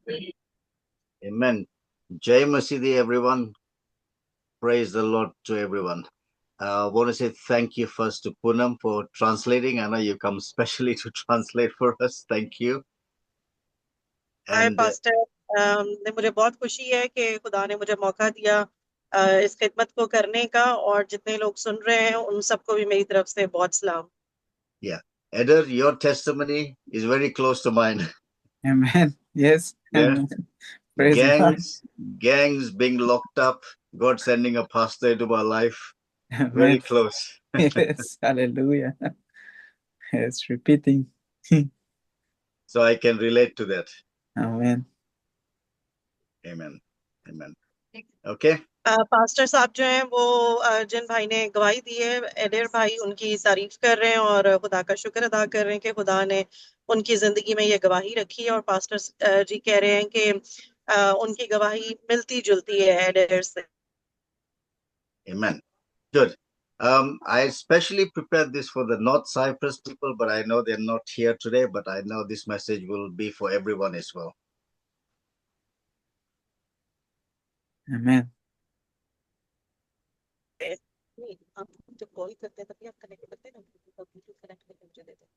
Amen. Jai Masidi, everyone. Praise the Lord to everyone. I want to say thank you first to Poonam for translating. I know you come specially to translate for us. Thank you. Hi And pastor, ने मुझे बहुत खुशी है कि खुदा ने मुझे मौका दिया इस खिदमत को करने का, और जितने लोग सुन रहे हैं उन सबको भी मेरी तरफ से बहुत सलाम। yeah, Eder, your testimony is very close to mine. Amen. Yes. Yeah. Amen. Praise God. Gangs being locked up, God sending a pastor into my life. Amen. Very close. Yes. Hallelujah. Yes, repeating. So I can relate to that. Amen. Amen. Amen. Okay. Pastor साहब जो हैं वो जिन भाई ने गवाही दी है, adder भाई, उनकी तारीफ कर रहे हैं और खुदा का शुक्र अदा कर रहे हैं कि खुदा ने उनकी जिंदगी में ये गवाही रखी है। और पास्टर जी कह रहे हैं कि उनकी गवाही मिलती जुलती है एडेर से। Amen. Good. I especially prepared this for the North Cyprus people, but I know they're not here today, but I know this message will be for everyone as well. Amen. जब call करते हैं तभी आप connect करते हैं ना, Bluetooth connect करके मुझे देते हैं।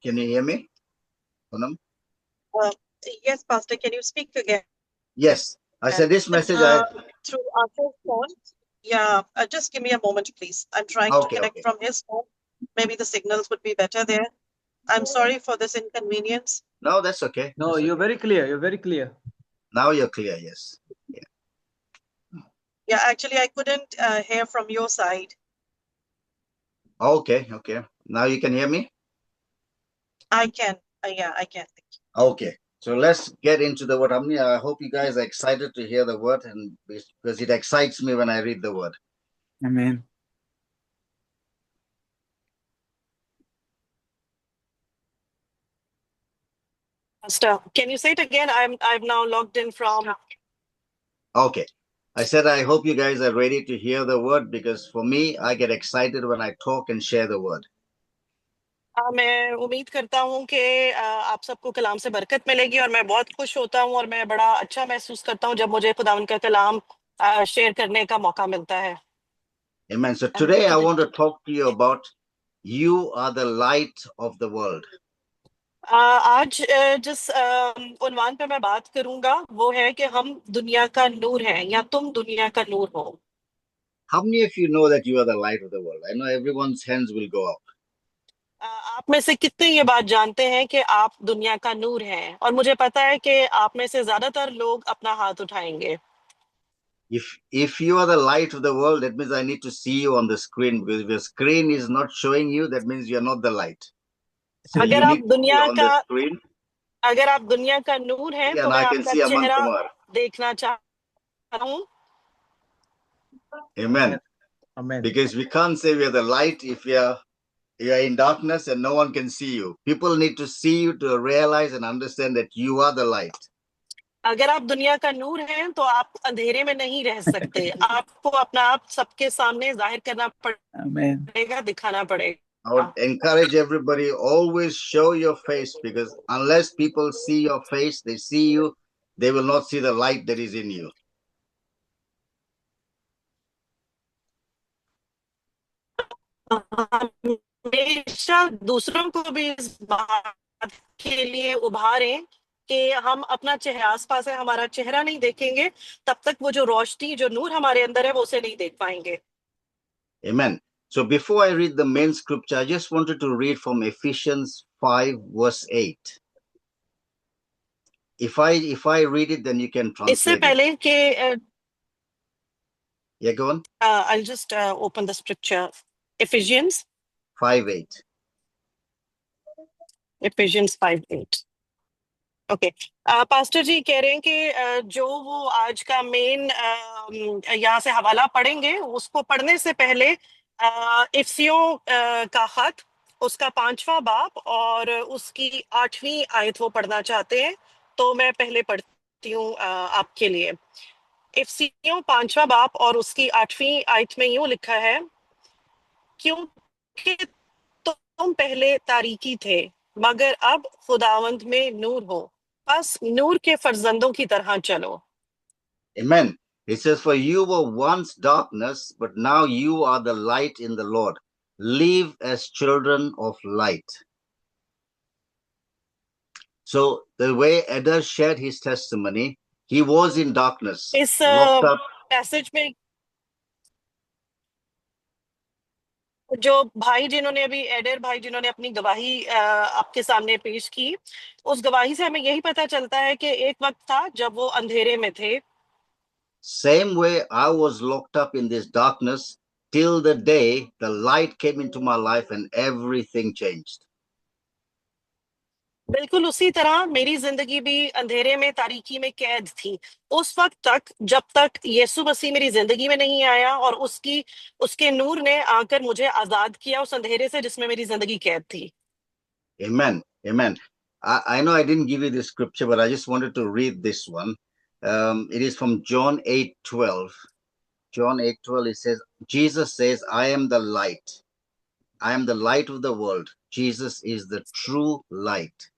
Can you hear me, Poonam? Yes, Pastor, can you speak again? Yes. I said this message through Ashu's phone. Yeah, just give me a moment, please. I'm trying to connect from his phone. Maybe the signals would be better there. I'm sorry for this inconvenience. No, that's okay. No, that's you're okay. very clear. You're very clear. Now you're clear, yes. Yeah, actually, I couldn't hear from your side. Okay, okay. Now you can hear me? I can. Yeah, I can. Okay. So let's get into the word. I hope you guys are excited to hear the word, and because it excites me when I read the word. Amen. Pastor, can you say it again? I've now logged in from. Okay. I said I hope you guys are ready to hear the word, because for me, I get excited when I talk and share the word. मैं उम्मीद करता हूँ कि आप सबको कलाम से बरकत मिलेगी, और मैं बहुत खुश होता हूँ और मैं बड़ा अच्छा महसूस करता हूँ जब मुझे खुदावन का कलाम शेयर करने का मौका मिलता है। Amen. So today I want to talk to you about you are the light of the world. आज जिस उन्वान पे मैं बात करूंगा वो है कि हम दुनिया का नूर हैं, या तुम दुनिया का नूर हो। How many of you know that you are the light of the world? I know everyone's hands will go up. आप में से कितने ये बात जानते हैं कि आप दुनिया का नूर हैं? और मुझे पता है कि आप में से ज्यादातर लोग अपना हाथ उठाएंगे। If you are the light of the world, that means I need to see you on the screen, because if your screen is not showing you, that means you're not the light. So अगर you आप need to be on the screen. अगर आप दुनिया का नूर हैं तो मैं आपका चेहरा देखना चाहता हूँ। Amen. Amen. Because we can't say we are the light if you are in darkness and no one can see you. People need to see you to realize and understand that you are the light. अगर आप दुनिया का नूर हैं तो आप अंधेरे में नहीं रह सकते। आपको अपना आप सबके सामने जाहिर करना पड़ेगा, दिखाना पड़ेगा। I would encourage everybody, always show your face, because unless people see your face, they see you, they will not see the light that is in you. हमेशा दूसरों को भी इस बात के लिए उभारें कि हम अपना चेहरा, आसपास है हमारा चेहरा नहीं देखेंगे तब तक वो जो रोशनी, जो नूर हमारे अंदर है वो उसे नहीं देख पाएंगे। Amen. So before I read the main scripture, I just wanted to read from Ephesians 5 verse 8. If I read it, then you can translate. इससे पहले कि yeah, go on. I'll just open the scripture. Ephesians 5:8. Ephesians 5:8. Okay, pastor जी कह रहे हैं कि जो वो आज का मेन यहाँ से हवाला पढ़ेंगे, उसको पढ़ने से पहले इफ्सियों का खत, उसका 5वां बाब और उसकी 8वीं आयत वो पढ़ना चाहते हैं, तो मैं पहले पढ़ती हूँ आपके लिए। इफ्सियों 5वां बाब और उसकी 8वीं आयत में यूं लिखा है, क्योंकि तुम पहले तारीकी थे मगर अब खुदावंद में नूर हो, बस नूर के फर्जंदों की तरह चलो। Amen. He says, for you were once darkness, but now you are the light in the Lord. Live as children of light. So the way Eder shared his testimony, he was in darkness, इस locked up. Passage में जो भाई जिन्होंने अभी adder भाई जिन्होंने अपनी गवाही आपके सामने पेश की, उस गवाही से हमें यही पता चलता है कि एक वक्त था जब वो अंधेरे में थे। Same way I was locked up in this darkness till the day the light came into my life and everything changed. बिल्कुल उसी तरह मेरी जिंदगी भी अंधेरे में, तारीकी में कैद थी उस वक्त तक, जब तक यीशु मसीह मेरी जिंदगी में नहीं आया और उसके नूर ने आकर मुझे आजाद किया उस अंधेरे से जिसमें मेरी जिंदगी कैद थी। Amen. Amen. I know I didn't give you this scripture, but I just wanted to read this one. It is from John 8:12. John 8:12, it says, Jesus says, I am the light. I am the light of the world. Jesus is the true light.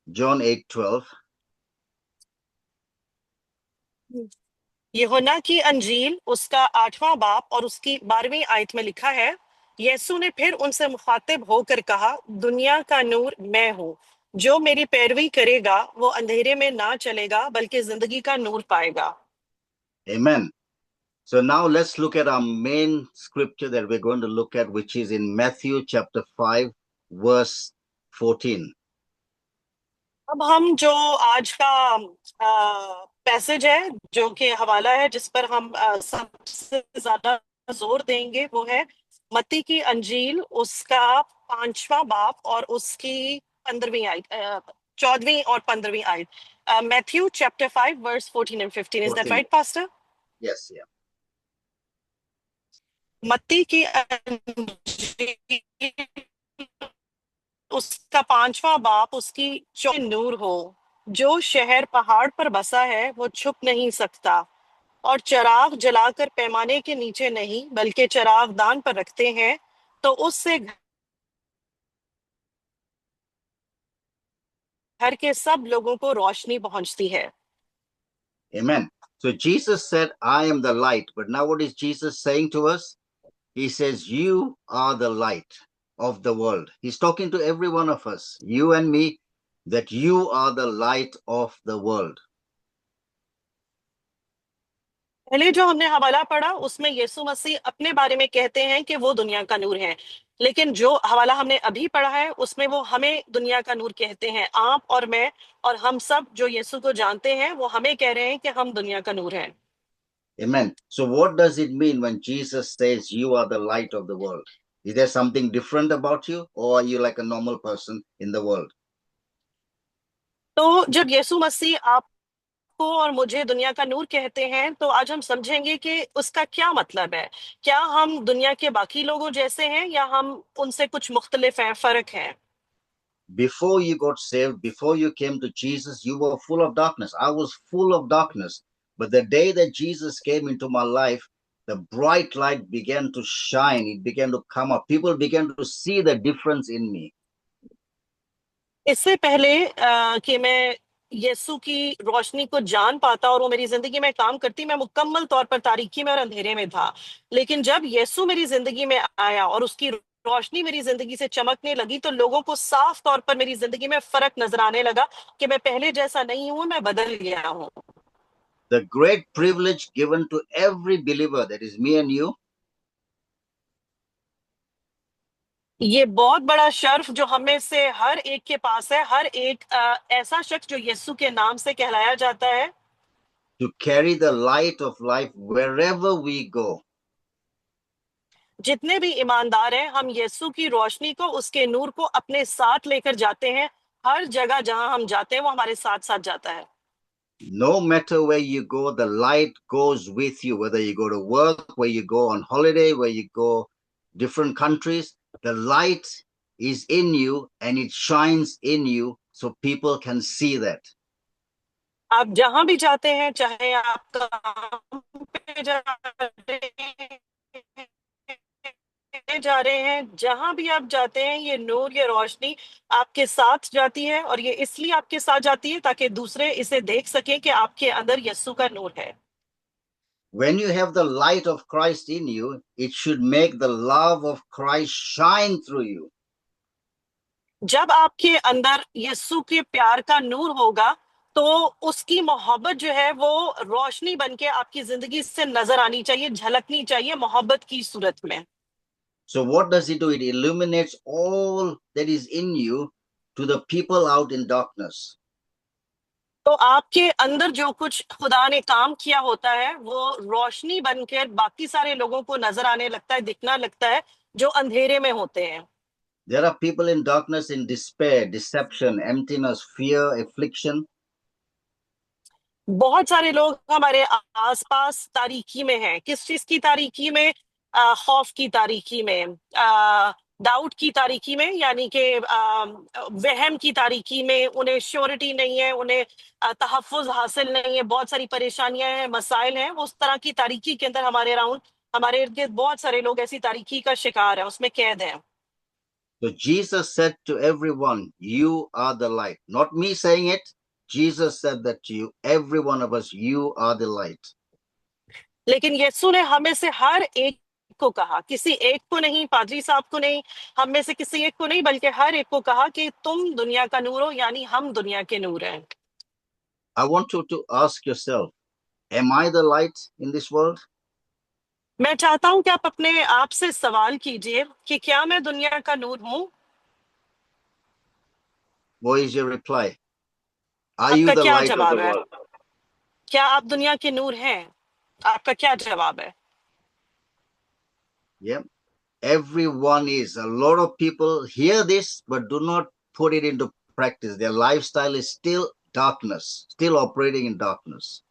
John 8:12. यूहन्ना की अंजील उसका 8वां बाब और उसकी 12वीं आयत में लिखा है, यीशु ने फिर उनसे मुखातिब होकर कहा, दुनिया का नूर मैं हूँ, जो मेरी पैरवी करेगा वो अंधेरे में ना चलेगा बल्कि जिंदगी का नूर पाएगा। Amen. So now let's look at our main scripture that we're going to look at, which is in Matthew chapter 5, verse 14. अब हम जो आज का पैसेज है, जो कि हवाला है, जिस पर हम सबसे ज्यादा जोर देंगे, वो है मत्ती की अंजील उसका 5वां बाब और उसकी 15वीं आयत, 14वीं और 15वीं आयत। Matthew chapter 5 verse 14 and 15, is that 14. Right pastor? Yes, yeah. मत्ती की अंजील उसका 5वां बाप उसकी नूर हो, जो शहर पहाड़ पर बसा है वो छुप नहीं सकता, और चराग जलाकर पैमाने के नीचे नहीं बल्कि चराग दान पर रखते हैं, तो उससे घर के सब लोगों को रोशनी पहुंचती है। Amen. So Jesus said, I am the light. But now what is Jesus saying to us? He says, you are the light of the world. He's talking to every one of us, you and me, that you are the light of the world. पहले जो हमने हवाला पढ़ा उसमें यीशु मसीह अपने बारे में कहते हैं कि वो दुनिया का नूर है, लेकिन जो हवाला हमने अभी पढ़ा है उसमें वो हमें दुनिया का नूर कहते हैं। आप और मैं और हम सब जो यीशु को जानते हैं वो हमें कह रहे हैं कि हम दुनिया का नूर हैं। Amen. So what does it mean when Jesus says you are the light of the world? Is there something different about you, or are you like a normal person in the world? तो जब यीशु मसीह आपको और मुझे दुनिया का नूर कहते हैं, तो आज हम समझेंगे कि उसका क्या मतलब है। क्या हम दुनिया के बाकी लोगों जैसे हैं या हम उनसे कुछ मुख्तलिफ हैं, फर्क है? Before you got saved, before you came to Jesus, you were full of darkness. I was full of darkness. But the day that Jesus came into my life, the bright light began to shine. It began to come up. People began to see the difference in me. इससे पहले कि मैं यीशु की रोशनी को जान पाता और वो मेरी जिंदगी में काम करती, मैं मुकम्मल तौर पर तारीकी में और अंधेरे में था। लेकिन जब यीशु मेरी जिंदगी में आया और उसकी रोशनी मेरी जिंदगी से चमकने लगी, तो लोगों को साफ तौर पर मेरी जिंदगी में फर्क नजर आने लगा कि मैं पहले जैसा नहीं हूं, मैं बदल गया हूं। The great privilege given to every believer, that is me and you, ये बहुत बड़ा शर्फ जो हमें से हर एक के पास है, हर एक ऐसा शख्स जो यीशु के नाम से कहलाया जाता है, to carry the light of life wherever we go. जितने भी ईमानदार हैं, हम यीशु की रोशनी को, उसके नूर को अपने साथ लेकर जाते हैं। हर जगह जहां हम जाते हैं वो हमारे साथ साथ जाता है। No matter where you go, the light goes with you, whether you go to work, where you go on holiday, where you go different countries, the light is in you and it shines in you so people can see that. आप जहां भी जाते हैं, चाहे आप काम पे जा रहे हैं जा रहे हैं, जहां भी आप जाते हैं, ये नूर, ये रोशनी आपके साथ जाती है, और ये इसलिए आपके साथ जाती है ताकि दूसरे इसे देख सकें कि आपके अंदर यीशु का नूर है। When you have the light of Christ in you, it should make the love of Christ shine through you. जब आपके अंदर यीशु के प्यार का नूर होगा, तो उसकी मोहब्बत जो है वो रोशनी बनके आपकी जिंदगी से नजर आनी चाहिए, झलकनी चाहिए मोहब्बत की सूरत में। So what does it do? It illuminates all that is in you to the people out in darkness. तो आपके अंदर जो कुछ खुदा ने काम किया होता है, वो रोशनी बनकर बाकी सारे लोगों को नजर आने लगता है, दिखना लगता है, जो अंधेरे में होते हैं। There are people in darkness in despair, deception, emptiness, fear, affliction. बहुत सारे लोग हमारे आसपास तारीकी में हैं। किस चीज की तारीकी में? खौफ की तारीकी में, डाउट की तारीकी में, यानी कि वहम की तारीकी में। उन्हें श्योरिटी नहीं है, उन्हें तहफ्फुज हासिल नहीं है, बहुत सारी परेशानियां हैं, मसाइल हैं। उस तरह की तारीकी के अंदर हमारे अराउंड, हमारे इर्द गिर्द बहुत सारे लोग ऐसी तारीकी का शिकार है, उसमें कैद है। So Jesus said to everyone, you are the light. Not me saying it. Jesus said that to you, every one of us, you are the light. लेकिन यीशु ने हमें से हर एक को कहा, किसी एक को नहीं, पादरी साहब को नहीं, हम में से किसी एक को नहीं, बल्कि हर एक को कहा कि तुम दुनिया का नूर हो, यानी हम दुनिया के नूर हैं। I want you to ask yourself, am I the light in this world? मैं चाहता हूं कि आप अपने आप से सवाल कीजिए कि क्या मैं दुनिया का नूर हूं? What is your reply? Are you आपका the क्या light of the जवाब है? world? क्या आप दुनिया के नूर हैं? आपका क्या जवाब है? Yeah. Everyone is. A lot of people hear this but do not put it into practice. Their lifestyle is still darkness, still operating in darkness.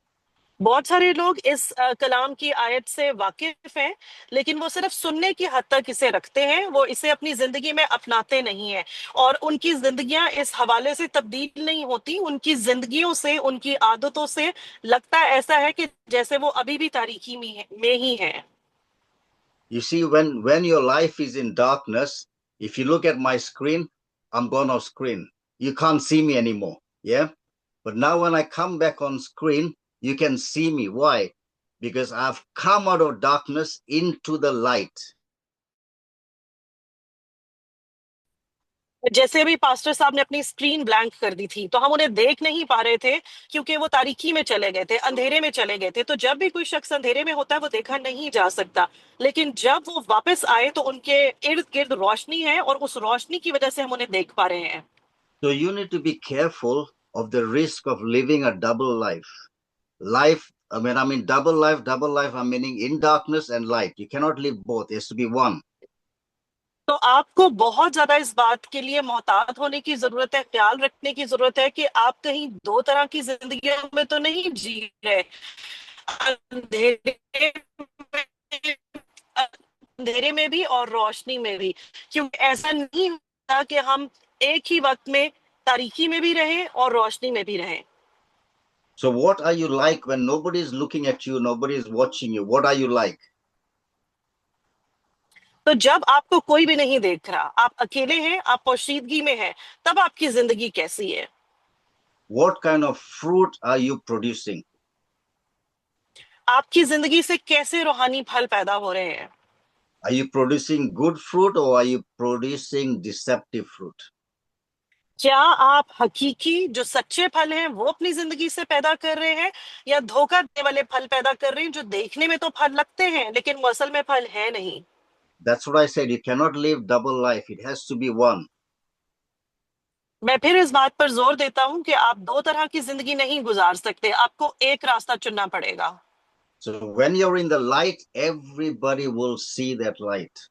बहुत सारे लोग इस कलाम की आयत से वाकिफ हैं, लेकिन वो सिर्फ सुनने की हद तक इसे रखते हैं, वो इसे अपनी जिंदगी में अपनाते नहीं है, और उनकी जिंदगियां इस हवाले से तब्दील नहीं होती। उनकी जिंदगियों से, उनकी आदतों से लगता ऐसा है कि जैसे वो अभी भी तारीकी में ही है। You see, when your life is in darkness, if you look at my screen, I'm gone off screen. You can't see me anymore. Yeah. But now when I come back on screen, you can see me. Why? Because I've come out of darkness into the light. जैसे अभी pastor साहब ने अपनी screen blank कर दी थी, तो हम उन्हें देख नहीं पा रहे थे क्योंकि वो तारीकी में चले गए थे, अंधेरे में चले गए थे। तो जब भी कोई शख्स अंधेरे में होता है, वो देखा नहीं जा सकता, लेकिन जब वो वापस आए तो उनके इर्द गिर्द रोशनी है, और उस रोशनी की वजह से हम उन्हें देख पा रहे हैं। So you need to be careful of the risk of living a double life. I mean double life, I'm meaning in darkness and light. You cannot live both. It has to be one. तो आपको बहुत ज्यादा इस बात के लिए मोहतात होने की जरूरत है, ख्याल रखने की जरूरत है कि आप कहीं दो तरह की जिंदगियों में तो नहीं जी रहे। अंधेरे अंधेरे में भी और रोशनी में भी, क्योंकि ऐसा नहीं होता कि हम एक ही वक्त में तारीकी में भी रहें और रोशनी में भी रहें। So what are you like when nobody is looking at you, nobody is watching you? What are you like? तो जब आपको कोई भी नहीं देख रहा, आप अकेले हैं, आप पोशीदगी में हैं, तब आपकी जिंदगी कैसी है? What kind of fruit are you producing? आपकी जिंदगी से कैसे रूहानी फल पैदा हो रहे हैं? Are you producing good fruit or are you producing deceptive fruit? क्या आप हकीकी जो सच्चे फल हैं वो अपनी जिंदगी से पैदा कर रहे हैं, या धोखा देने वाले फल पैदा कर रहे हैं, जो देखने में तो फल लगते हैं लेकिन वो असल में फल है नहीं? That's what I said. You cannot live double life. It has to be one. मैं फिर इस बात पर जोर देता हूं कि आप दो तरह की जिंदगी नहीं गुजार सकते, आपको एक रास्ता चुनना पड़ेगा। So when you're in the light, everybody will see that light.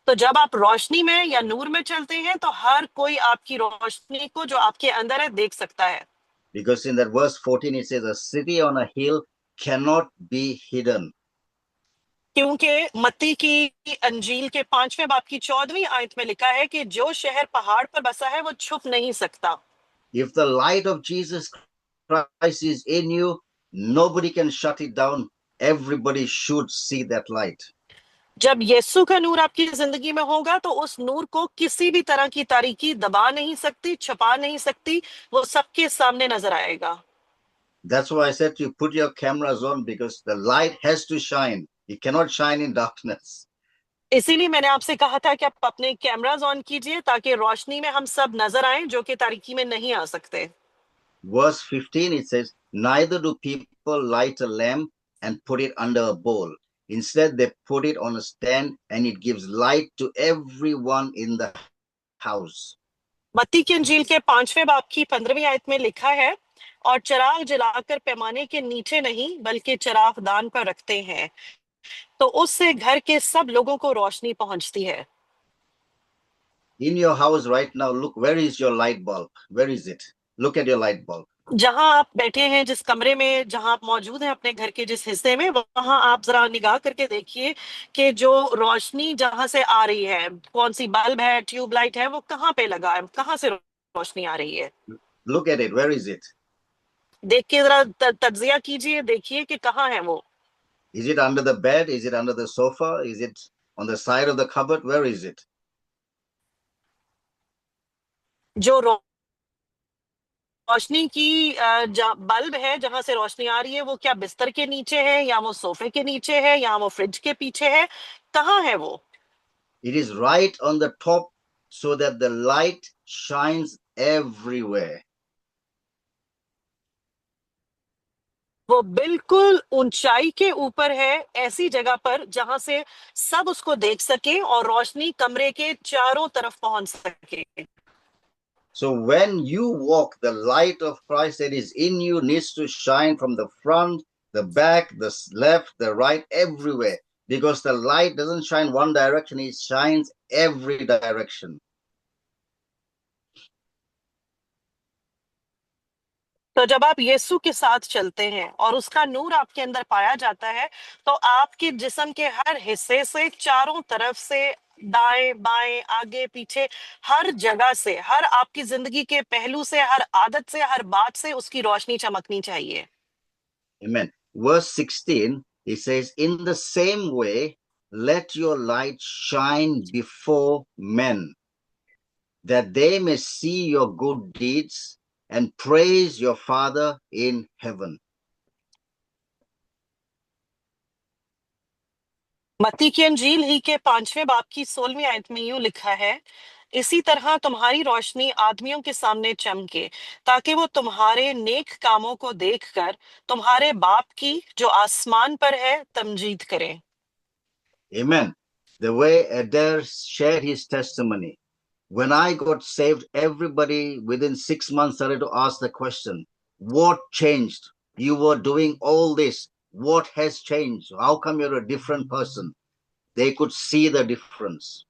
तो जब आप रोशनी में या नूर में चलते हैं, तो हर कोई आपकी रोशनी को जो आपके अंदर है देख सकता है। Because in that verse 14, it says, a city on a hill cannot be hidden. क्योंकि मत्ती की अंजील के 5वें बाब की 14वीं आयत में लिखा है कि जो शहर पहाड़ पर बसा है वो छुप नहीं सकता। If the light of Jesus Christ is in you, nobody can shut it down. Everybody should see that light. जब यीशु का नूर आपकी जिंदगी में होगा तो उस नूर को किसी भी तरह की तारीकी दबा नहीं सकती, छुपा नहीं सकती, वो सबके सामने नजर आएगा। That's why I said you put your cameras on, because the light has to shine. You cannot shine in darkness. इसीलिए मैंने आपसे कहा था कि आप अपने कैमरास ऑन कीजिए ताकि रोशनी में हम सब नजर आएं जो कि तारीकी में नहीं आ सकते। Verse 15, it says, neither do people light a lamp and put it under a bowl. Instead, they put it on a stand, and it gives light to everyone in the house. मत्ती की अंजील के 5वें बाब की 15वीं आयत में लिखा है, और चिराग जलाकर पैमाने के नीचे नहीं बल्कि चिरागदान पर रखते हैं, तो उससे घर के सब लोगों को रोशनी पहुंचती है। In your house right now, look, where is your light bulb? Where is it? Look at your light bulb. जहां आप बैठे हैं, जिस कमरे में जहां आप मौजूद हैं, अपने घर के जिस हिस्से में, वहां आप जरा निगाह करके देखिए कि जो रोशनी जहां से आ रही है, कौन सी बल्ब है, ट्यूबलाइट है, वो कहाँ पे लगा है, कहाँ से रोशनी आ रही है। Look at it. Where is it? देख के जरा तज्जिया कीजिए, देखिए कि कहाँ है वो। Is it under the bed? Is it under the sofa? Is it on the side of the cupboard? Where is it? जो रोशनी की बल्ब है जहां से रोशनी आ रही है, वो क्या बिस्तर के नीचे है, या वो सोफे के नीचे है, या वो फ्रिज के पीछे है, कहाँ है वो? It is right on the top, so that the light shines everywhere. वो बिल्कुल ऊंचाई के ऊपर है, ऐसी जगह पर जहां से सब उसको देख सके और रोशनी कमरे के चारों तरफ पहुंच सके। So when you walk, the light of Christ that is in you needs to shine from the front, the back, the left, the right, everywhere. Because the light doesn't shine one direction, it shines every direction. तो जब आप यीशु के साथ चलते हैं और उसका नूर आपके अंदर पाया जाता है, तो आपके जिस्म के हर हिस्से से, चारों तरफ से, दाएं बाएं आगे पीछे, हर जगह से, हर आपकी जिंदगी के पहलू से, हर आदत से, हर बात से उसकी रोशनी चमकनी चाहिए। Amen. Verse 16, it says, in the same way, let your light shine before men, that they may see your good deeds and praise your Father in heaven. मत्ती की अंजील ही के 5वें बाब की 16वीं आयत में यूं लिखा है, इसी तरह तुम्हारी रोशनी आदमियों के सामने चमके, ताकि वो तुम्हारे नेक कामों को देखकर तुम्हारे बाप की जो आसमान पर है तमजीद करें। Amen. The way Adair shared his testimony, when I got saved, everybody within 6 months started to ask the question, what changed? You were doing all this. What has changed? How come you're a different person? They could see the difference.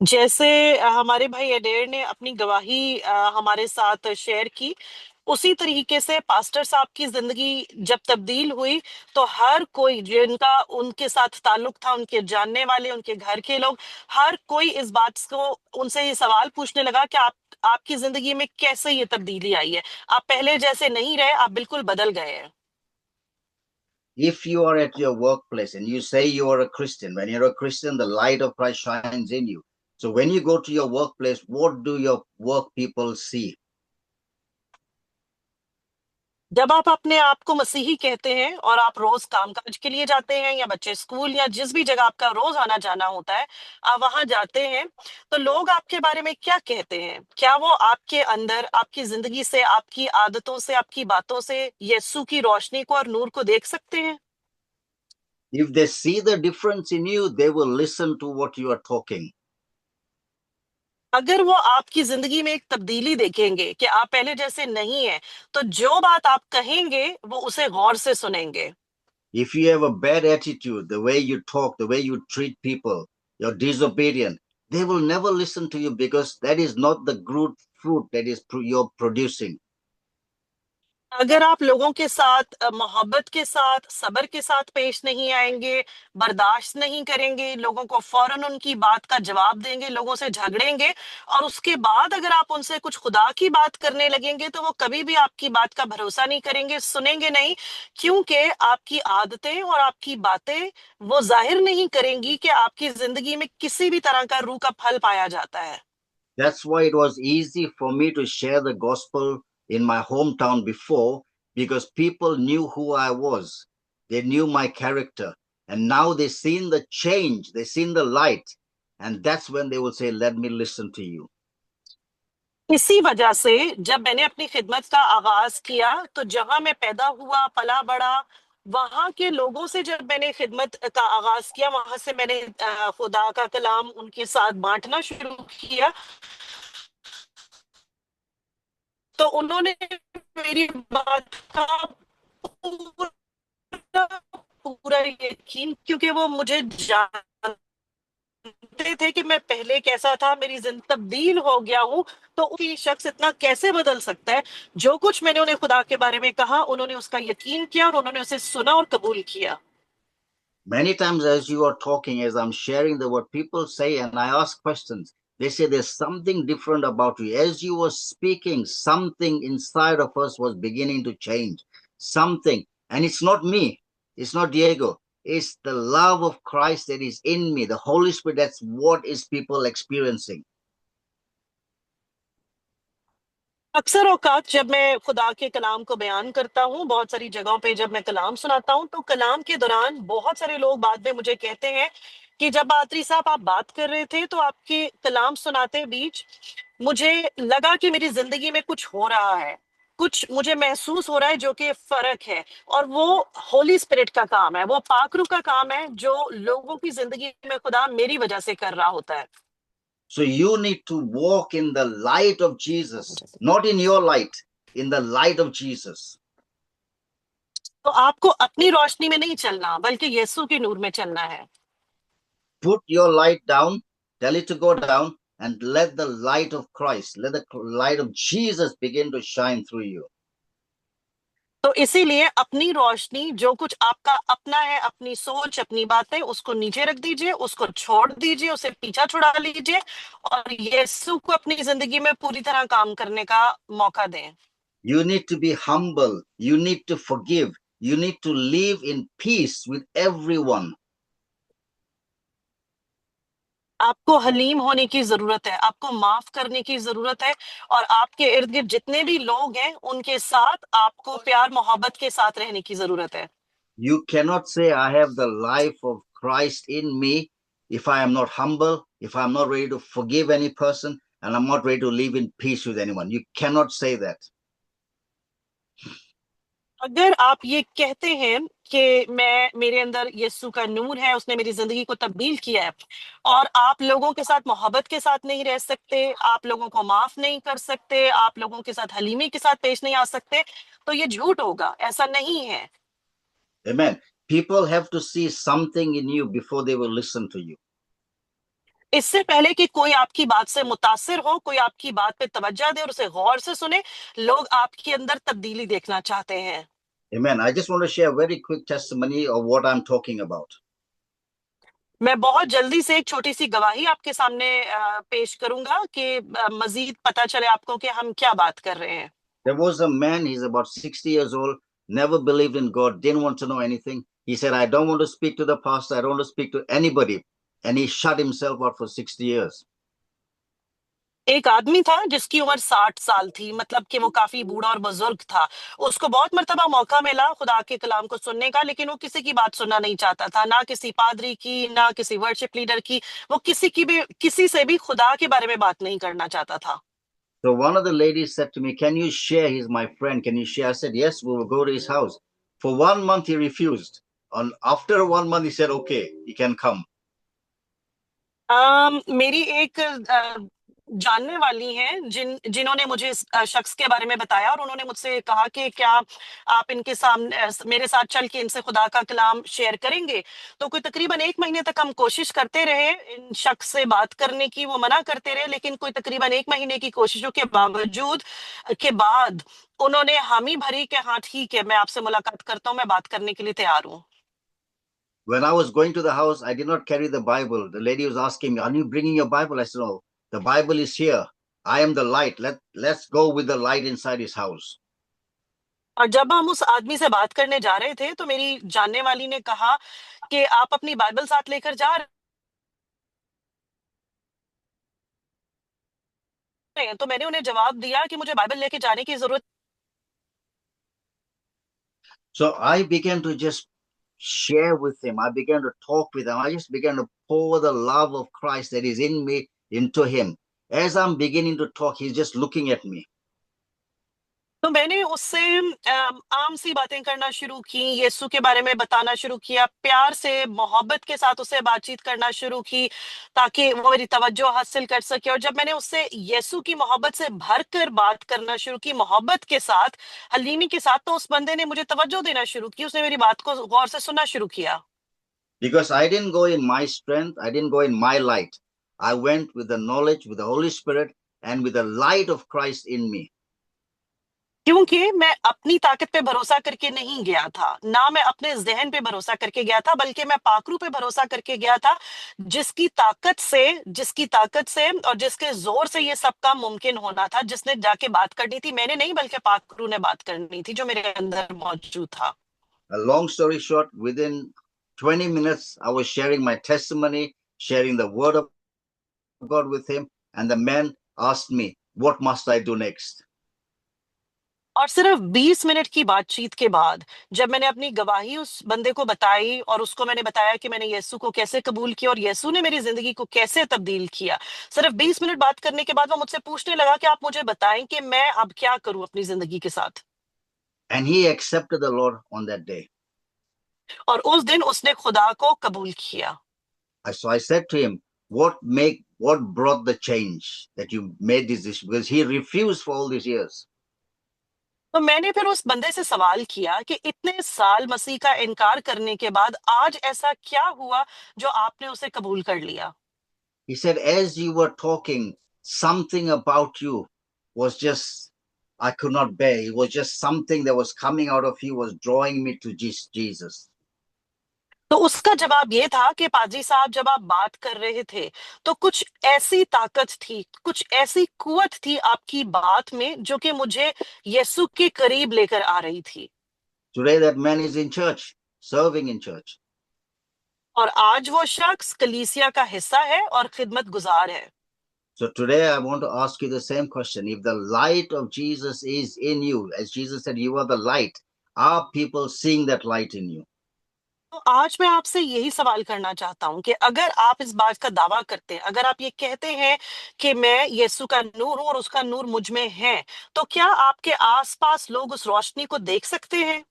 जैसे हमारे भाई अडेर ने अपनी गवाही हमारे साथ share की, उसी तरीके से पास्टर साहब की जिंदगी जब तब्दील हुई, तो हर कोई जिनका उनके साथ ताल्लुक था, उनके जानने वाले, उनके घर के लोग, हर कोई इस बात को उनसे ये सवाल पूछने लगा कि आपकी जिंदगी में कैसे ये तब्दीली आई है, आप पहले जैसे नहीं रहे, आप बिल्कुल बदल गए हैं। If you are at your workplace and you say you are a Christian, when you're a Christian, the light of Christ shines in you. So when you go to your workplace, what do your work people see? जब आप अपने आप को मसीही कहते हैं और आप रोज कामकाज के लिए जाते हैं, या बच्चे स्कूल, या जिस भी जगह आपका रोज आना जाना होता है, आप वहां जाते हैं, तो लोग आपके बारे में क्या कहते हैं? क्या वो आपके अंदर, आपकी जिंदगी से, आपकी आदतों से, आपकी बातों से यीशु की रोशनी को और नूर को देख सकते हैं? If they see the difference in you, they will listen to what you are talking. अगर वो आपकी जिंदगी में एक तब्दीली देखेंगे कि आप पहले जैसे नहीं है, तो जो बात आप कहेंगे वो उसे गौर से सुनेंगे। If you have a bad attitude, the way you talk, the way you treat people, you're disobedient, they will never listen to you, because that is not the good fruit that is you're producing. अगर आप लोगों के साथ मोहब्बत के साथ, सब्र के साथ पेश नहीं आएंगे, बर्दाश्त नहीं करेंगे, लोगों को फौरन उनकी बात का जवाब देंगे, लोगों से झगड़ेंगे और उसके बाद अगर आप उनसे कुछ खुदा की बात करने लगेंगे तो वो कभी भी आपकी बात का भरोसा नहीं करेंगे, सुनेंगे नहीं, क्योंकि आपकी आदतें और आपकी बातें वो जाहिर नहीं करेंगी कि आपकी जिंदगी में किसी भी तरह का रूह का फल पाया जाता है। That's why it was easy for me to share the gospel in my hometown before, because people knew who I was. They knew my character. And now they've seen the change, they've seen the light. And that's when they will say, let me listen to you. इसी वजह से जब मैंने अपनी खिदमत का आगाज किया तो जहां मैं पैदा हुआ, पला बड़ा, वहां के लोगों से जब मैंने खिदमत का आगाज किया, वहां से मैंने खुदा का कलाम उनके साथ बांटना शुरू किया, तो उन्होंने मेरी बात का पूरा पूरा यकीन, क्योंकि वो मुझे जानते थे कि मैं पहले कैसा था, मेरी जिंदगी तब्दील हो गया हूँ, तो कोई शख्स इतना कैसे बदल सकता है। जो कुछ मैंने उन्हें खुदा के बारे में कहा, उन्होंने उसका यकीन किया और उन्होंने उसे सुना और कबूल किया। Many times as you are talking, as I'm sharing the word, people say, and I ask questions, they say there's something different about you. As you were speaking, something inside of us was beginning to change. Something. And it's not me. It's not Diego. It's the love of Christ that is in me. The Holy Spirit, that's what is people experiencing. अक्सर औकात जब मैं खुदा के कलाम को बयान करता हूँ, बहुत सारी जगहों पे जब मैं कलाम सुनाता हूँ, तो कलाम के दौरान बहुत सारे लोग बाद में मुझे कहते हैं कि जब पादरी साहब आप बात कर रहे थे तो आपके कलाम सुनाते बीच मुझे लगा कि मेरी जिंदगी में कुछ हो रहा है, कुछ मुझे महसूस हो रहा है जो कि फर्क है, और वो होली स्पिरिट का काम है, वो पाकरू का काम है जो लोगों की जिंदगी में खुदा मेरी वजह से कर रहा होता है। So you need to walk in the light of Jesus, not in your light, in the light of Jesus. तो आपको अपनी रोशनी में नहीं चलना, बल्कि यीशु के नूर में चलना है। Put your light down, tell it to go down, and let the light of Christ, let the light of Jesus begin to shine through you. तो इसीलिए अपनी रोशनी, जो कुछ आपका अपना है, अपनी सोच, अपनी बातें, उसको नीचे रख दीजिए, उसको छोड़ दीजिए, उसे पीछा छुड़ा लीजिए और यीशु को अपनी जिंदगी में पूरी तरह काम करने का मौका दें। You need to be humble. You need to forgive. You need to live in peace with everyone. आपको हलीम होने की जरूरत है, आपको माफ करने की जरूरत है, और आपके इर्द गिर्द जितने भी लोग हैं उनके साथ आपको प्यार मोहब्बत के साथ रहने की जरूरत है। You cannot say, I have the life of Christ in me, if I am not humble, if I'm not ready to forgive any person, and I'm not ready to live in peace with anyone. You cannot say that. अगर आप ये कहते हैं कि मेरे अंदर यीशु का नूर है, उसने मेरी जिंदगी को तब्दील किया है, और आप लोगों के साथ मोहब्बत के साथ नहीं रह सकते, आप लोगों को माफ नहीं कर सकते, आप लोगों के साथ हलीमी के साथ पेश नहीं आ सकते, तो ये झूठ होगा, ऐसा नहीं है। Amen. People have to see something in you before they will listen to you. इससे पहले कि कोई आपकी बात से मुतासिर हो, कोई आपकी बात पे तवज्जो दे और उसे गौर से सुने, लोग आपके अंदर तब्दीली देखना चाहते हैं। Amen. I just want to share a very quick testimony of what I'm talking about. मैं बहुत जल्दी से एक छोटी सी गवाही आपके सामने पेश करूंगा कि मजीद पता चले आपको कि हम क्या बात कर रहे हैं। There was a man, he's about 60 years old, never believed in God, didn't want to know anything. He said, I don't want to speak to the pastor, I don't want to speak to anybody. And he shut himself out for 60 years. एक आदमी था जिसकी उम्र 60 साल थी, मतलब कि वो काफी बूढ़ा और बुजुर्ग था। उसको बहुत मर्तबा मौका मिला खुदा के कलाम को सुनने का, लेकिन वो किसी की बात सुनना नहीं चाहता था, ना किसी पादरी की, ना किसी वर्शिप लीडर की। वो किसी से भी खुदा के बारे में बात नहीं करना चाहता था। So one of the ladies said to me, can you share? He's my friend. Can you share? I said, yes, we will go to his house. For 1 month, he refused. And after 1 month, he said, okay, he can come. मेरी एक जानने वाली हैं जिन्होंने मुझे इस शख्स के बारे में बताया, और उन्होंने मुझसे कहा कि क्या आप इनके सामने मेरे साथ चल के इनसे खुदा का कलाम शेयर करेंगे। तो कोई तकरीबन 1 महीने तक हम कोशिश करते रहे इन शख्स से बात करने की, वो मना करते रहे, लेकिन कोई तकरीबन 1 महीने की कोशिशों के बावजूद के बाद उन्होंने हामी भरी कि हाँ ठीक है, मैं आपसे मुलाकात करता हूँ, मैं बात करने के लिए तैयार हूँ। When I was going to the house, I did not carry the Bible. The lady was asking me, "Are you bringing your Bible?" I said, "No, the Bible is here. I am the light. Let's go with the light inside his house." और जब हम उस आदमी से बात करने जा रहे थे तो मेरी जानने वाली ने कहा कि आप अपनी बाइबल साथ लेकर जा रहे हैं। तो मैंने उन्हें जवाब दिया कि मुझे बाइबल लेके जाने की जरूरत। So I began to just share with him. I began to talk with him. I just began to pour the love of Christ that is in me into him. As I'm beginning to talk, he's just looking at me. तो मैंने उससे आम सी बातें करना शुरू की, यीशु के बारे में बताना शुरू किया, प्यार से मोहब्बत के साथ उससे बातचीत करना शुरू की ताकि वो मेरी तवज्जो हासिल कर सके। और जब मैंने उससे यीशु की मोहब्बत से भर कर बात करना शुरू की, मोहब्बत के साथ, हलीमी के साथ, तो उस बंदे ने मुझे तवज्जो देना शुरू की, उसने मेरी बात को गौर से सुनना शुरू किया। Because I didn't go in my strength, I didn't go in my light. I went with the knowledge, with the Holy Spirit, and with the light of Christ in me. क्योंकि मैं अपनी ताकत पे भरोसा करके नहीं गया था, ना मैं अपने जहन पे भरोसा करके गया था, बल्कि मैं पाकरू पे भरोसा करके गया था, जिसकी ताकत से और जिसके जोर से ये सब काम मुमकिन होना था, जिसने जाके बात करनी थी। मैंने नहीं, बल्कि पाकरू ने बात करनी थी जो मेरे अंदर मौजूद था। A long story short, within 20 minutes, I was sharing my testimony, sharing the word of God with him, and the man asked me, "What must I do next?" और सिर्फ 20 मिनट की बातचीत के बाद जब मैंने अपनी गवाही उस बंदे को बताई और उसको मैंने बताया कि मैंने यीशु को कैसे कबूल किया और यीशु ने मेरी जिंदगी को कैसे तब्दील किया, सिर्फ 20 मिनट बात करने के बाद वो मुझसे पूछने लगा कि आप मुझे बताएं कि मैं अब क्या करूं अपनी जिंदगी के साथ। And he accepted the Lord on that day. और उस दिन उसने खुदा को कबूल किया। So I said to him, what brought the change that you made this decision? Because he refused for all these years. तो मैंने फिर उस बंदे से सवाल किया कि इतने साल मसीह का इनकार करने के बाद आज ऐसा क्या हुआ जो आपने उसे कबूल कर लिया। He said, as you were talking, something about you was just, I could not bear. It was just something that was coming out of you, was drawing me to Jesus. तो उसका जवाब ये था कि पाजी साहब, जब आप बात कर रहे थे तो कुछ ऐसी ताकत थी, कुछ ऐसी कुवत थी आपकी बात में जो कि मुझे यीशु के करीब लेकर आ रही थी। Today that man is in church, serving in church. और आज वो शख्स कलीसिया का हिस्सा है और खिदमत गुजार है। So today I want to ask you the same question. If the light of Jesus is in you, as Jesus said, you are the light, are people seeing that light in you? तो आज मैं आपसे यही सवाल करना चाहता हूं कि अगर आप इस बात का दावा करते हैं, अगर आप ये कहते हैं कि मैं यीशु का नूर हूं और उसका नूर मुझ में है, तो क्या आपके आसपास लोग उस रोशनी को देख सकते हैं?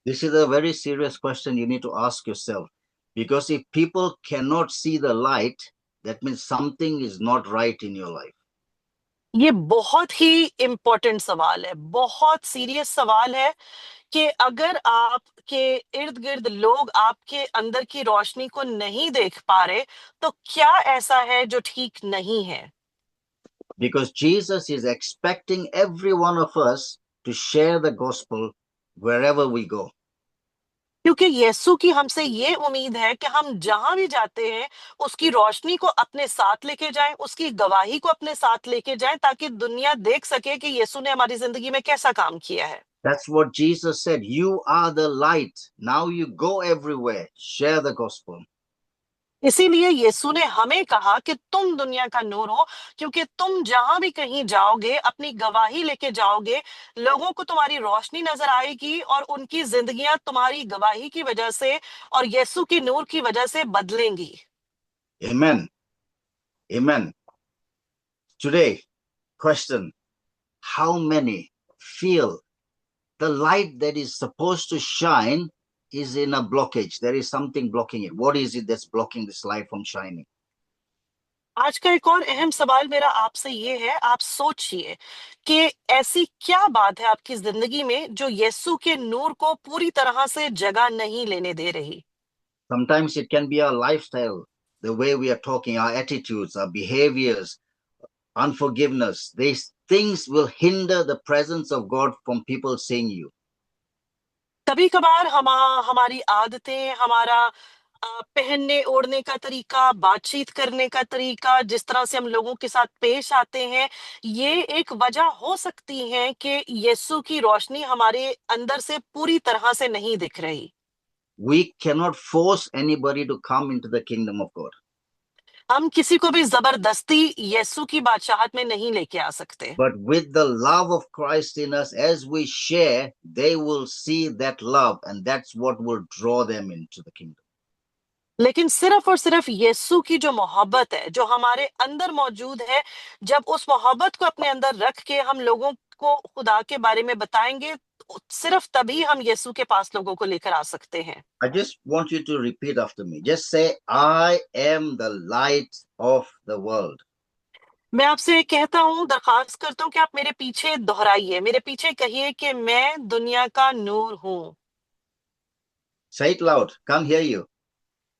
This is a very serious question you need to ask yourself. Because if people cannot see the light, that means something is not right in your life. ये बहुत ही इम्पोर्टेंट सवाल है, बहुत सीरियस सवाल है कि अगर आपके इर्द गिर्द लोग आपके अंदर की रोशनी को नहीं देख पा रहे, तो क्या ऐसा है जो ठीक नहीं है? Because Jesus is expecting every one of us to share the gospel wherever we go. क्योंकि यीशु की हमसे ये उम्मीद है कि हम जहां भी जाते हैं उसकी रोशनी को अपने साथ लेके जाएं, उसकी गवाही को अपने साथ लेके जाएं, ताकि दुनिया देख सके कि यीशु ने हमारी जिंदगी में कैसा काम किया है। That's what Jesus said. You are the light. Now you go everywhere. Share the gospel. इसीलिए यीशु ने हमें कहा कि तुम दुनिया का नूर हो, क्योंकि तुम जहां भी कहीं जाओगे अपनी गवाही लेके जाओगे, लोगों को तुम्हारी रोशनी नजर आएगी और उनकी जिंदगियां तुम्हारी गवाही की वजह से और यीशु की नूर की वजह से बदलेंगी। Amen. Amen. Today, question, how many feel the light that is supposed to shine is in a blockage? There is something blocking it. What is it that's blocking this light from shining? आज का एक और अहम सवाल मेरा आपसे ये है, आप सोचिए कि ऐसी क्या बात है आपकी जिंदगी में जो यीशु के नूर को पूरी तरह से जगह नहीं लेने दे रही। Sometimes it can be our lifestyle, the way we are talking, our attitudes, our behaviors, unforgiveness. These things will hinder the presence of God from people seeing you. कभी कभार हमारी आदतें, हमारा पहनने ओढ़ने का तरीका, बातचीत करने का तरीका, जिस तरह से हम लोगों के साथ पेश आते हैं, ये एक वजह हो सकती है कि यीशु की रोशनी हमारे अंदर से पूरी तरह से नहीं दिख रही। We cannot force anybody to come into the kingdom of God. हम किसी को भी जबरदस्ती यीशु की बादशाहत में नहीं लेके आ सकते, But with the love of Christ in us, as we share, they will see that love, and that's what will draw them into the kingdom. लेकिन सिर्फ और सिर्फ यीशु की जो मोहब्बत है, जो हमारे अंदर मौजूद है, जब उस मोहब्बत को अपने अंदर रख के हम लोगों को खुदा के बारे में बताएंगे, तो सिर्फ तभी हम यीशु के पास लोगों को लेकर आ सकते हैं। I just want you to repeat after me. Just say, I am the light of the world. मैं आपसे कहता हूँ, दरखास्त करता हूँ कि आप मेरे पीछे दोहराइए, मेरे पीछे कहिए कि मैं दुनिया का नूर हूँ। Say it loud. Can't hear you.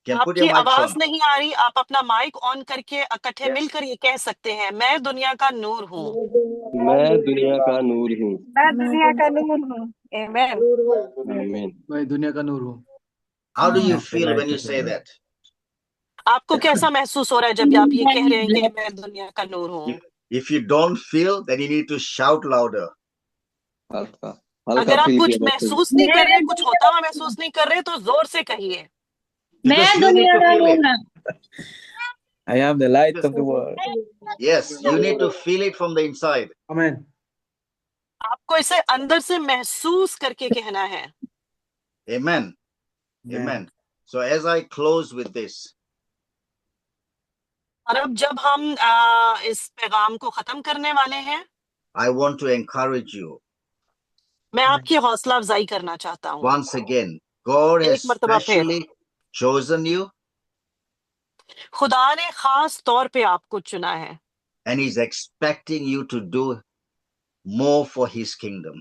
Can put आपकी your mics आवाज on. नहीं आ रही, आप अपना माइक ऑन करके इकट्ठे Yes. मिलकर ये कह सकते हैं, मैं दुनिया का नूर हूँ। मैं दुनिया का नूर हूँ। मैं दुनिया का नूर हूँ। आमीन। आमीन। मैं दुनिया का नूर हूँ। How do you I'm the feel when light you of the say world. that? आपको कैसा महसूस हो रहा है जब आप ये कह रहे हैं कि मैं दुनिया का नूर हूँ? If you don't feel, then you need to shout louder. हल्का हल्का अगर आप फील कुछ किया जाता है। महसूस नहीं कर रहे, कुछ होता हुआ महसूस नहीं कर रहे, तो जोर से कहिए। मैं Because you need दुनिया to का feel it. नूर हूँ। I am the light of the world. Yes, you need to feel it from the inside. आमीन। आपको इसे अंदर से महसूस करके कहना है। Amen. Amen. Amen. So as I close with this, और अब जब हम इस पैगाम को खत्म करने वाले हैं, I want to encourage you मैं आपकी हौसला अफजाई करना चाहता हूँ। once again. God एक has मर्तबा फिर specially chosen you, खुदा ने खास तौर पे आपको चुना है, and He's expecting you to do more for His kingdom.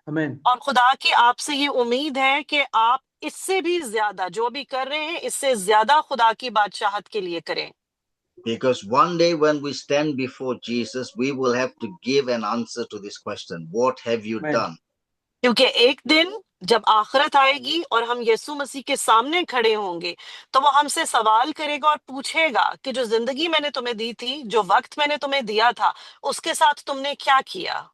आमीन। और खुदा की आपसे ये उम्मीद है कि आप इससे भी ज्यादा जो भी कर रहे हैं, इससे ज्यादा खुदा की बादशाहत के लिए करें। Because one day when we stand before Jesus, we will have to give an answer to this question. What have you Amen. done? क्योंकि एक दिन जब आखिरत आएगी और हम यीशु मसीह के सामने खड़े होंगे, तो वो हमसे सवाल करेगा और पूछेगा कि जो जिंदगी मैंने तुम्हें दी थी, जो वक्त मैंने तुम्हें दिया था, उसके साथ तुमने क्या किया।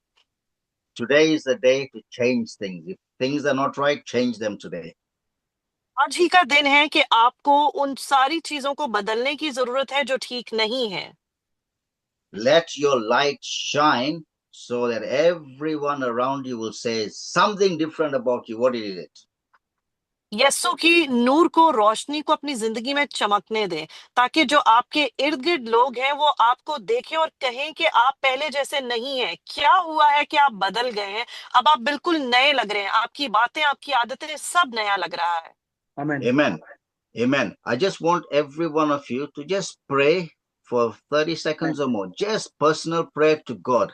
Today is the day to change things. If things are not right, change them today. आज ही का दिन है कि आपको उन सारी चीजों को बदलने की जरूरत है जो ठीक नहीं है। Let your light shine so that everyone around you will say something different about you. What is it? यीशु की नूर को, रोशनी को अपनी जिंदगी में चमकने दें, ताकि जो आपके इर्द गिर्द लोग हैं वो आपको देखें और कहें कि आप पहले जैसे नहीं हैं। क्या हुआ है कि आप बदल गए हैं, अब आप बिल्कुल नए लग रहे हैं, आपकी बातें, आपकी आदतें, सब नया लग रहा है। आमीन। Amen. Amen. I just want every one of you to just pray for 30 seconds or more. Just personal prayer to God.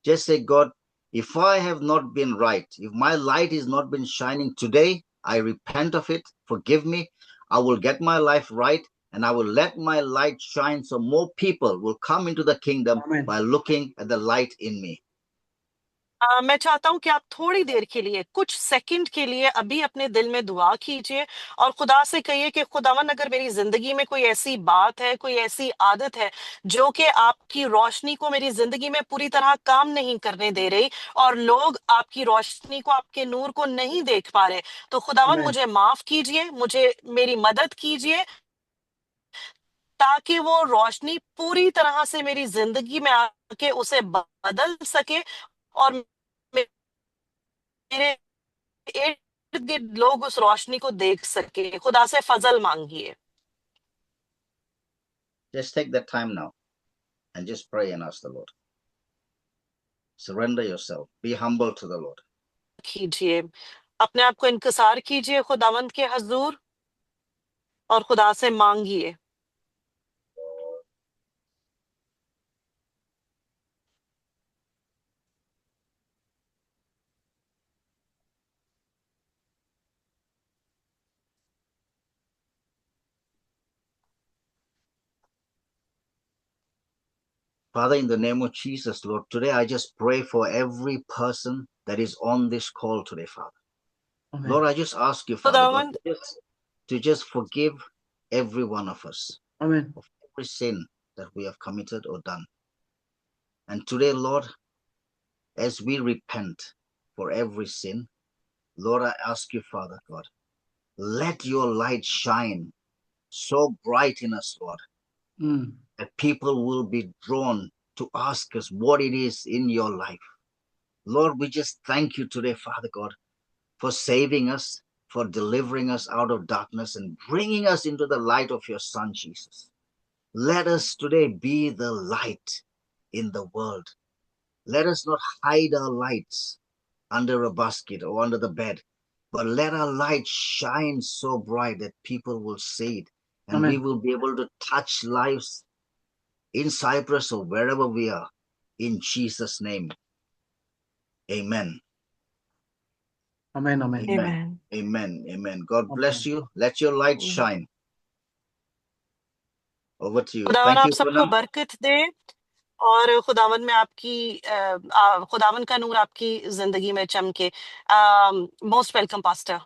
Just say, God, if I have not been right, if my light has not been shining today, I repent of it. Forgive me. I will get my life right and I will let my light shine so more people will come into the kingdom Amen. by looking at the light in me. मैं चाहता हूं कि आप थोड़ी देर के लिए, कुछ second के लिए अभी अपने दिल में दुआ कीजिए और खुदा से कहिए कि खुदावन, अगर मेरी जिंदगी में कोई ऐसी बात है, कोई ऐसी आदत है जो कि आपकी रोशनी को मेरी जिंदगी में पूरी तरह काम नहीं करने दे रही और लोग आपकी रोशनी को, आपके नूर को नहीं देख पा रहे, तो खुदावन Amen. मुझे माफ कीजिए, मुझे मेरी मदद कीजिए, ताकि वो रोशनी पूरी तरह से मेरी जिंदगी में आके उसे बदल सके और मेरे इर्द गिर्द लोग उस रोशनी को देख सके। खुदा से फजल मांगिए। Just take that time now and just pray and ask the Lord. Surrender yourself. Be humble to the Lord. कीजिए, अपने आप को इनकिसार कीजिए खुदावंद के हजूर और खुदा से मांगिए। Father, in the name of Jesus, Lord, today I just pray for every person that is on this call today, Father. Amen. Lord, I just ask you, Father God, खुदावंद to just forgive every one of us Amen. of every sin that we have committed or done. And today, Lord, as we repent for every sin, Lord, I ask you, Father God, let your light shine so bright in us, Lord, Mm. that people will be drawn to ask us what it is in your life. Lord, we just thank you today, Father God, for saving us, for delivering us out of darkness and bringing us into the light of your Son, Jesus. Let us today be the light in the world. Let us not hide our lights under a basket or under the bed, but let our light shine so bright that people will see it, and we Amen. will be able to touch lives in Cyprus or wherever we are. In Jesus' name, amen. Amen. Amen. Amen. Amen. Amen. Amen. God Amen. bless you. Let your light shine. Over to you. खुदावन Thank आप you, सबको Poonam. बरकत दे और खुदावन में आपकी खुदावन का नूर आपकी जिंदगी में चमके। Most welcome pastor.